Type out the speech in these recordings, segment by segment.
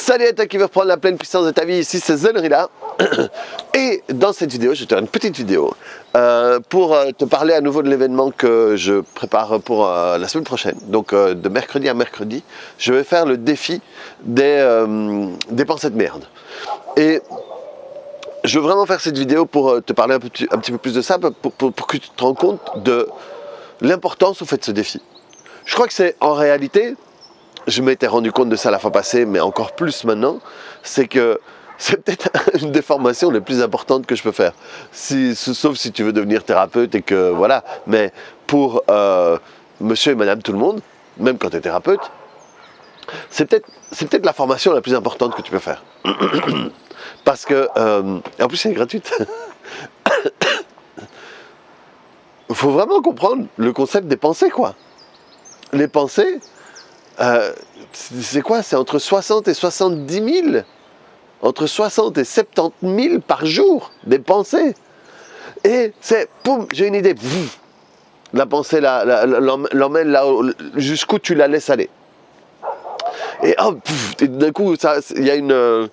Salut à toi qui veut reprendre la pleine puissance de ta vie, ici c'est Zenrila. Et dans cette vidéo, je vais te faire une petite vidéo pour te parler à nouveau de l'événement que je prépare pour la semaine prochaine. Donc de mercredi à mercredi, je vais faire le défi des pensées de merde. Et je veux vraiment faire cette vidéo pour te parler un petit peu plus de ça, pour que tu te rends compte de l'importance au fait de ce défi. Je crois que c'est en réalité, je m'étais rendu compte de ça la fois passée, mais encore plus maintenant, c'est que c'est peut-être une des formations les plus importantes que je peux faire. Sauf si tu veux devenir thérapeute et que voilà, mais pour monsieur et madame tout le monde, même quand tu es thérapeute, c'est peut-être la formation la plus importante que tu peux faire. Parce que, et en plus c'est gratuite. Il faut vraiment comprendre le concept des pensées, quoi. Les pensées, c'est quoi? C'est entre 60 et 70 000, entre 60 et 70 000 par jour, des pensées. Et c'est, poum, j'ai une idée. Pff, la pensée l'emmène là jusqu'où tu la laisses aller. Et hop, d'un coup, il y a une,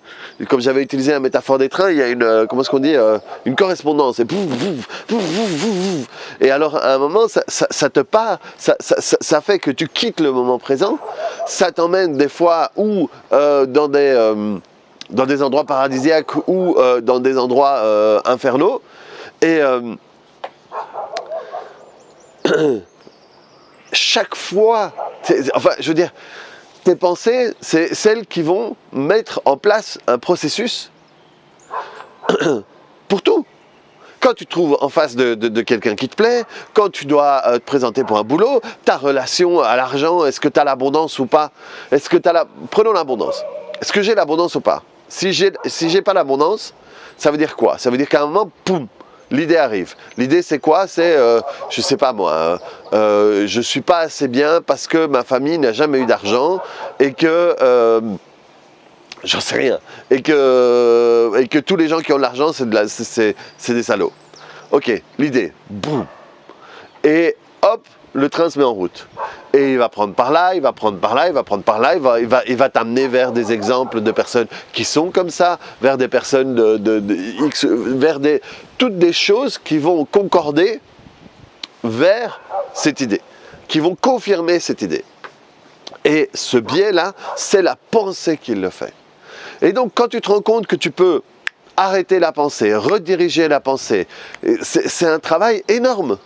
comme j'avais utilisé la métaphore des trains, il y a une, comment est-ce qu'on dit, une correspondance. Et, et alors, à un moment, ça te part, ça fait que tu quittes le moment présent, ça t'emmène des fois ou dans des endroits paradisiaques ou dans des endroits infernaux. Et chaque fois, enfin, je veux dire, tes pensées, c'est celles qui vont mettre en place un processus pour tout. Quand tu te trouves en face de quelqu'un qui te plaît, quand tu dois te présenter pour un boulot, ta relation à l'argent, est-ce que tu as l'abondance ou pas? Est-ce que tu as Prenons l'abondance. Est-ce que j'ai l'abondance ou pas? Si j'ai pas l'abondance, ça veut dire quoi? Ça veut dire qu'à un moment, poum, l'idée arrive. L'idée c'est quoi? C'est, je sais pas moi, je suis pas assez bien parce que ma famille n'a jamais eu d'argent et que, j'en sais rien, et que tous les gens qui ont de l'argent c'est des salauds. Ok, l'idée, boum, et hop, le train se met en route. Et il va prendre par là, il va prendre par là, il va prendre par là, il va t'amener vers des exemples de personnes qui sont comme ça, vers des personnes X, vers toutes des choses qui vont concorder vers cette idée, qui vont confirmer cette idée. Et ce biais-là, c'est la pensée qui le fait. Et donc, quand tu te rends compte que tu peux arrêter la pensée, rediriger la pensée, c'est un travail énorme.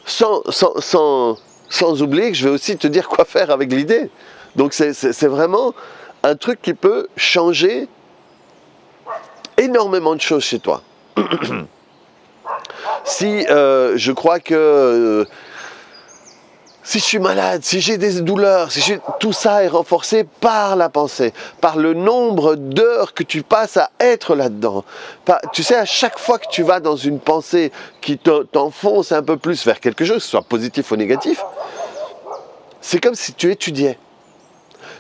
Sans oublier que je vais aussi te dire quoi faire avec l'idée. Donc c'est vraiment un truc qui peut changer énormément de choses chez toi. Si je crois que si je suis malade, si j'ai des douleurs, tout ça est renforcé par la pensée, par le nombre d'heures que tu passes à être là-dedans. Tu sais, à chaque fois que tu vas dans une pensée qui t'enfonce un peu plus vers quelque chose, soit positif ou négatif, c'est comme si tu étudiais.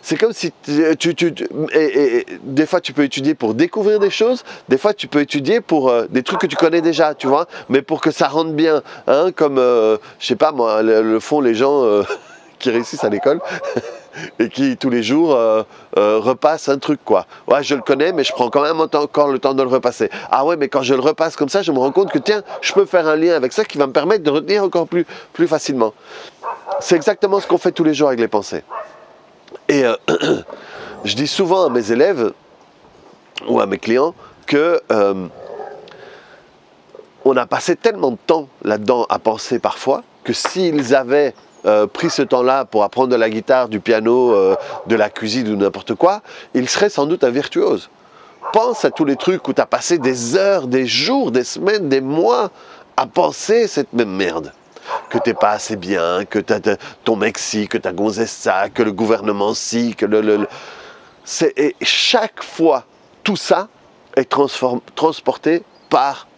C'est comme si et des fois tu peux étudier pour découvrir des choses, des fois tu peux étudier pour des trucs que tu connais déjà, tu vois, mais pour que ça rentre bien, hein, comme, je sais pas moi, le font les gens qui réussissent à l'école et qui tous les jours repassent un truc, quoi. Ouais, je le connais, mais je prends quand même encore le temps de le repasser. Ah ouais, mais quand je le repasse comme ça, je me rends compte que tiens, je peux faire un lien avec ça qui va me permettre de retenir encore plus facilement. C'est exactement ce qu'on fait tous les jours avec les pensées. Et je dis souvent à mes élèves ou à mes clients que on a passé tellement de temps là-dedans à penser parfois que s'ils avaient pris ce temps-là pour apprendre de la guitare, du piano, de la cuisine ou n'importe quoi, ils seraient sans doute un virtuose. Pense à tous les trucs où tu as passé des heures, des jours, des semaines, des mois à penser cette même merde. Que t'es pas assez bien, que ton mec si, que ta gonzesse ça, que le gouvernement si, que et chaque fois, tout ça est transporté par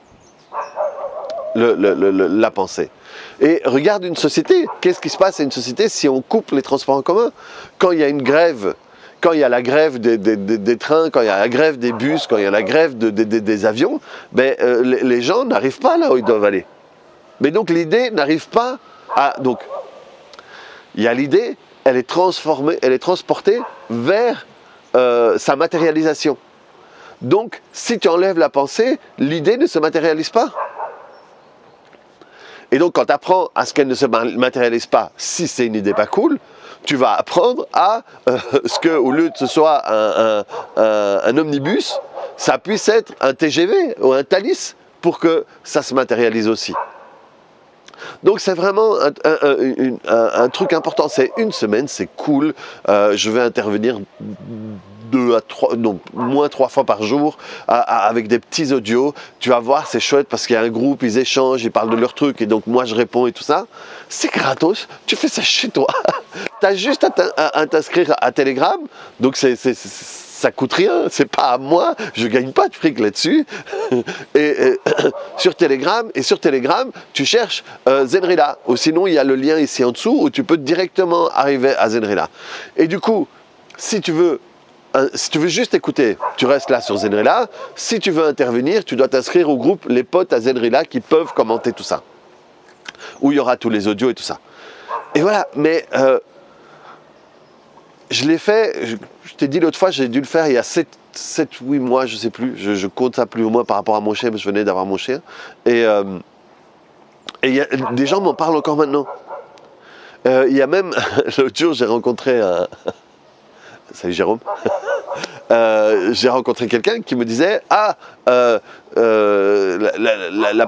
la pensée. Et regarde une société, qu'est-ce qui se passe à une société si on coupe les transports en commun? Quand il y a une grève, quand il y a la grève des trains, quand il y a la grève des bus, quand il y a la grève des avions, ben, les gens n'arrivent pas là où ils doivent aller. Mais donc l'idée n'arrive pas à... Donc, il y a l'idée, elle est transportée vers sa matérialisation. Donc, si tu enlèves la pensée, l'idée ne se matérialise pas. Et donc, quand tu apprends à ce qu'elle ne se matérialise pas, si c'est une idée pas cool, tu vas apprendre à ce que, au lieu que ce soit un omnibus, ça puisse être un TGV ou un Thalys pour que ça se matérialise aussi. Donc c'est vraiment un truc important, c'est une semaine, c'est cool, je vais intervenir 3 fois par jour avec des petits audios, tu vas voir, c'est chouette parce qu'il y a un groupe, ils échangent, ils parlent de leurs trucs et donc moi je réponds et tout ça, c'est gratos, tu fais ça chez toi, tu as juste à t'inscrire à Telegram, donc ça coûte rien, c'est pas à moi, je gagne pas de fric là-dessus. et sur Telegram, tu cherches Zenrila, ou sinon il y a le lien ici en dessous où tu peux directement arriver à Zenrila. Et du coup, si tu veux juste écouter, tu restes là sur Zenrila. Si tu veux intervenir, tu dois t'inscrire au groupe Les Potes à Zenrila qui peuvent commenter tout ça, où il y aura tous les audios et tout ça. Et voilà, mais je l'ai fait, je t'ai dit l'autre fois, j'ai dû le faire il y a 7-8 mois, je sais plus, je compte ça plus ou moins par rapport à mon chien, parce que je venais d'avoir mon chien. Et des gens m'en parlent encore maintenant. Il y a même, l'autre jour, j'ai rencontré salut Jérôme. J'ai rencontré quelqu'un qui me disait la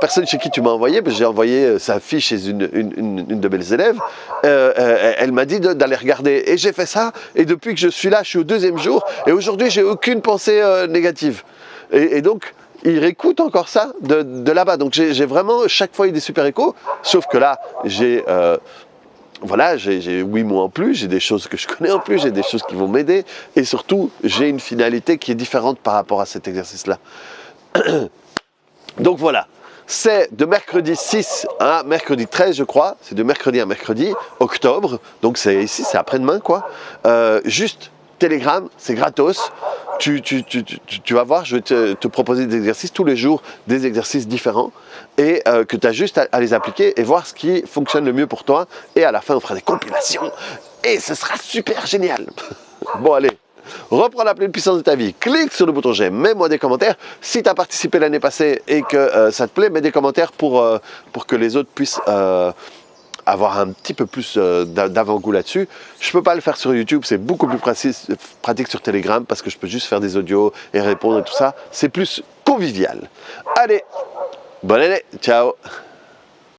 personne chez qui tu m'as envoyé, j'ai envoyé sa fille chez une de mes élèves, elle m'a dit d'aller regarder et j'ai fait ça et depuis que je suis là, je suis au 2e jour et aujourd'hui j'ai aucune pensée négative et donc il réécoute encore ça de là-bas, donc j'ai vraiment chaque fois eu des super échos, sauf que là j'ai 8 mois en plus, j'ai des choses que je connais en plus, j'ai des choses qui vont m'aider et surtout, j'ai une finalité qui est différente par rapport à cet exercice-là. Donc voilà, c'est de mercredi 6 à mercredi 13, je crois, c'est de mercredi à mercredi, octobre, donc c'est ici, c'est après-demain quoi, juste Telegram, c'est gratos. Tu vas voir, je vais te proposer des exercices tous les jours, des exercices différents et que tu as juste à les appliquer et voir ce qui fonctionne le mieux pour toi. Et à la fin, on fera des compilations et ce sera super génial. Bon, allez, reprends la pleine puissance de ta vie. Clique sur le bouton j'aime, mets-moi des commentaires. Si tu as participé l'année passée et que ça te plaît, mets des commentaires pour que les autres puissent avoir un petit peu plus d'avant-goût là-dessus. Je ne peux pas le faire sur YouTube, c'est beaucoup plus pratique sur Telegram parce que je peux juste faire des audios et répondre et tout ça. C'est plus convivial. Allez, bonne année, ciao.